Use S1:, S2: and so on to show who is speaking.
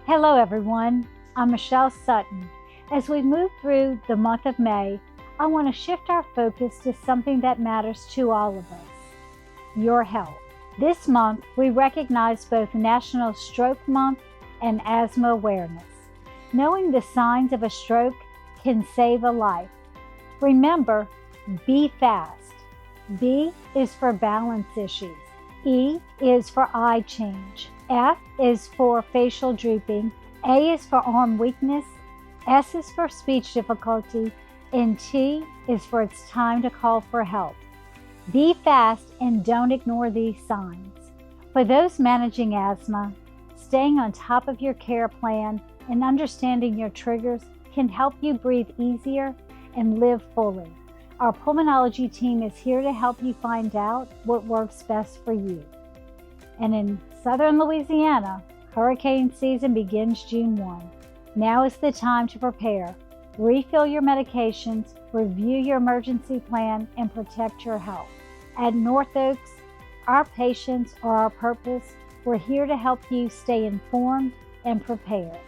S1: Hello everyone, I'm Michelle Sutton. As we move through the month of May, I want to shift our focus to something that matters to all of us, your health. This month, we recognize both National Stroke Month and Asthma Awareness. Knowing the signs of a stroke can save a life. Remember, be fast. B is for balance issues. E is for eye change. F is for facial drooping. A is for arm weakness. S is for speech difficulty. And T is for it's time to call for help. Be fast and don't ignore these signs. For those managing asthma, staying on top of your care plan and understanding your triggers can help you breathe easier and live fully. Our pulmonology team is here to help you find out what works best for you. And in Southern Louisiana, hurricane season begins June 1. Now is the time to prepare. Refill your medications, review your emergency plan, and protect your health. At North Oaks, our patients are our purpose. We're here to help you stay informed and prepared.